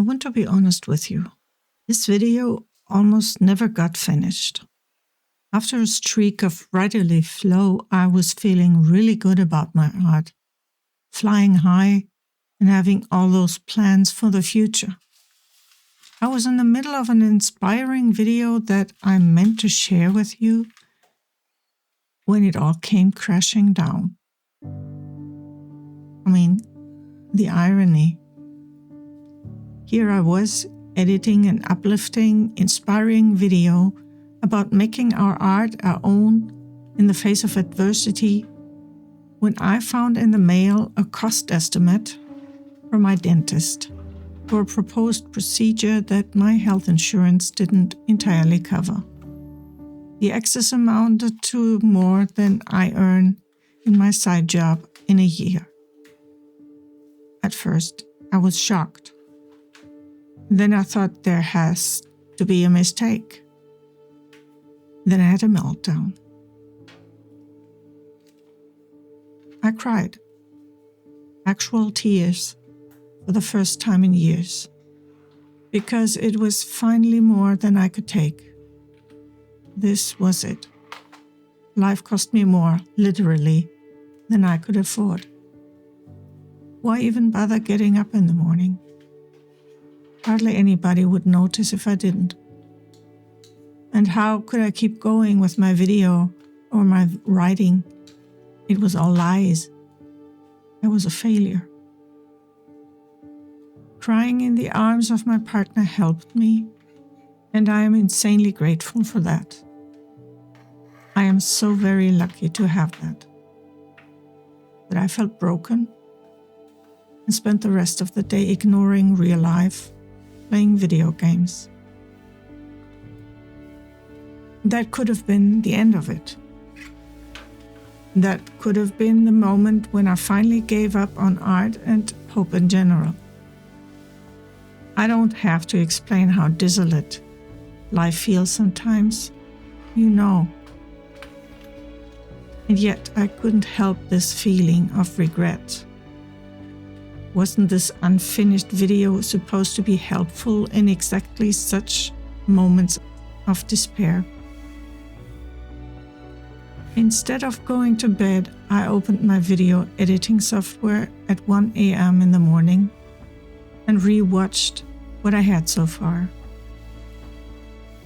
want to be honest with you. This video almost never got finished. After a streak of writerly flow, I was feeling really good about my art, flying high and having all those plans for the future. I was in the middle of an inspiring video that I meant to share with you when it all came crashing down. The irony. Here I was editing an uplifting, inspiring video about making our art our own in the face of adversity when I found in the mail a cost estimate from my dentist for a proposed procedure that my health insurance didn't entirely cover. The excess amounted to more than I earn in my side job in a year. At first, I was shocked. Then I thought there has to be a mistake. Then I had a meltdown. I cried. Actual tears for the first time in years. Because it was finally more than I could take. This was it. Life cost me more, literally, than I could afford. Why even bother getting up in the morning? Hardly anybody would notice if I didn't. And how could I keep going with my video or my writing? It was all lies. I was a failure. Crying in the arms of my partner helped me, and I am insanely grateful for that. I am so very lucky to have that. But I felt broken and spent the rest of the day ignoring real life, playing video games. That could have been the end of it. That could have been the moment when I finally gave up on art and hope in general. I don't have to explain how desolate life feels sometimes. You know. And yet I couldn't help this feeling of regret. Wasn't this unfinished video supposed to be helpful in exactly such moments of despair? Instead of going to bed, I opened my video editing software at 1 a.m. in the morning and re-watched what I had so far.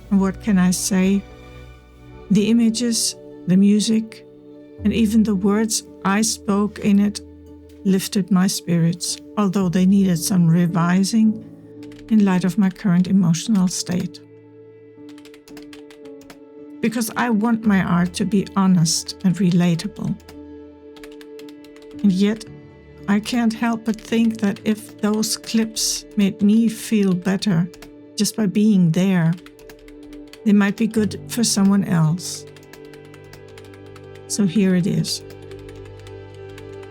And what can I say? The images, the music, and even the words I spoke in it lifted my spirits, although they needed some revising in light of my current emotional state. Because I want my art to be honest and relatable. And yet, I can't help but think that if those clips made me feel better just by being there, they might be good for someone else. So here it is.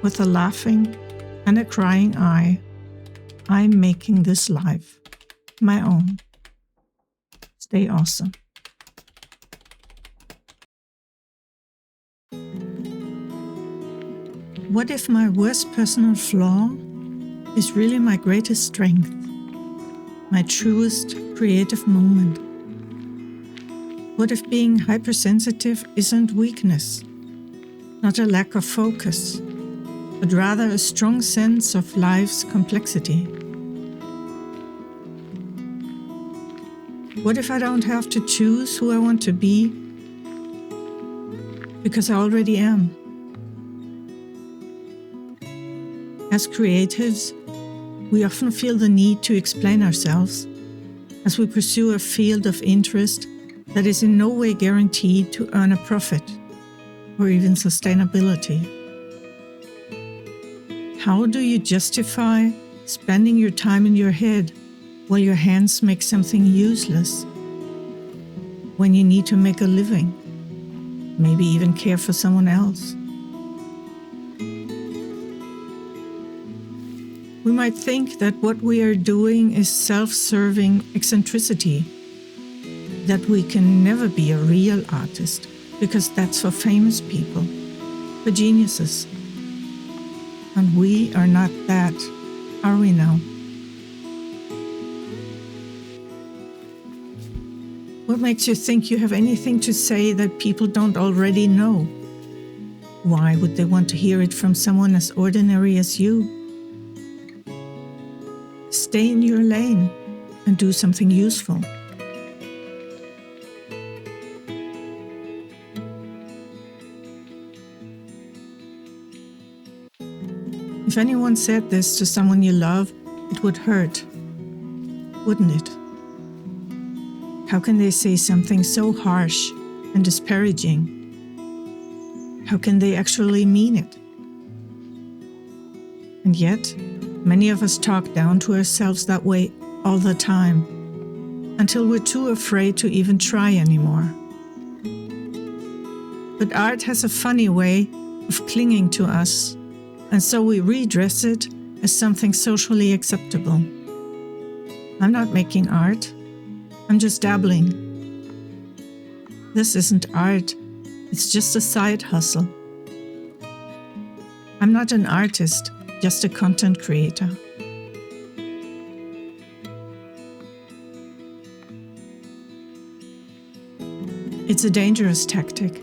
With a laughing and a crying eye, I'm making this life my own. Stay awesome. What if my worst personal flaw is really my greatest strength, my truest creative moment? What if being hypersensitive isn't weakness, not a lack of focus, but rather a strong sense of life's complexity? What if I don't have to choose who I want to be, because I already am? As creatives, we often feel the need to explain ourselves as we pursue a field of interest that is in no way guaranteed to earn a profit or even sustainability. How do you justify spending your time in your head while your hands make something useless when you need to make a living, maybe even care for someone else? We might think that what we are doing is self-serving eccentricity, that we can never be a real artist because that's for famous people, for geniuses. And we are not that, are we now? What makes you think you have anything to say that people don't already know? Why would they want to hear it from someone as ordinary as you? Stay in your lane and do something useful. If anyone said this to someone you love, it would hurt, wouldn't it? How can they say something so harsh and disparaging? How can they actually mean it? And yet, many of us talk down to ourselves that way all the time, until we're too afraid to even try anymore. But art has a funny way of clinging to us, and so we redress it as something socially acceptable. I'm not making art, I'm just dabbling. This isn't art, it's just a side hustle. I'm not an artist, just a content creator. It's a dangerous tactic.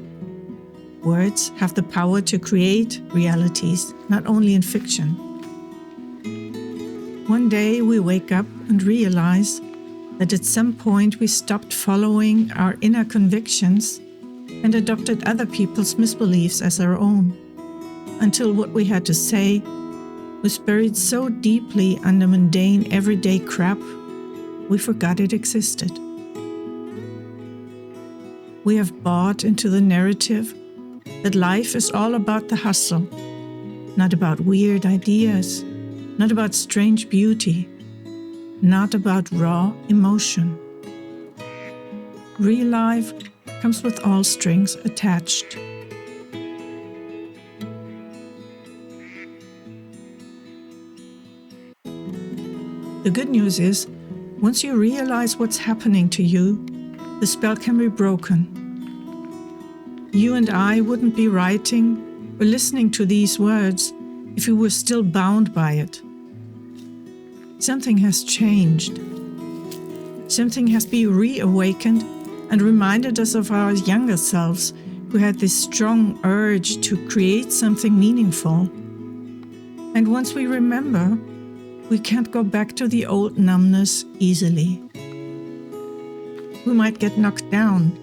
Words have the power to create realities, not only in fiction. One day we wake up and realize that at some point we stopped following our inner convictions and adopted other people's misbeliefs as our own, until what we had to say was buried so deeply under mundane, everyday crap, we forgot it existed. We have bought into the narrative that life is all about the hustle, not about weird ideas, not about strange beauty, not about raw emotion. Real life comes with all strings attached. The good news is, once you realize what's happening to you, the spell can be broken. You and I wouldn't be writing or listening to these words if we were still bound by it. Something has changed. Something has been reawakened and reminded us of our younger selves who had this strong urge to create something meaningful. And once we remember, we can't go back to the old numbness easily. We might get knocked down,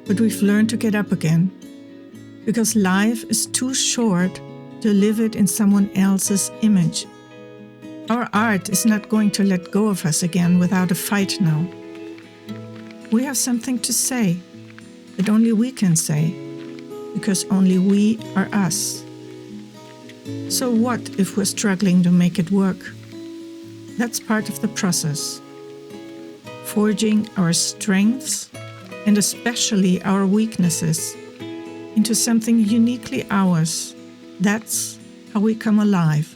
but we've learned to get up again, because life is too short to live it in someone else's image. Our art is not going to let go of us again without a fight now. We have something to say that only we can say, because only we are us. So what if we're struggling to make it work? That's part of the process. Forging our strengths, and especially our weaknesses, into something uniquely ours. That's how we come alive.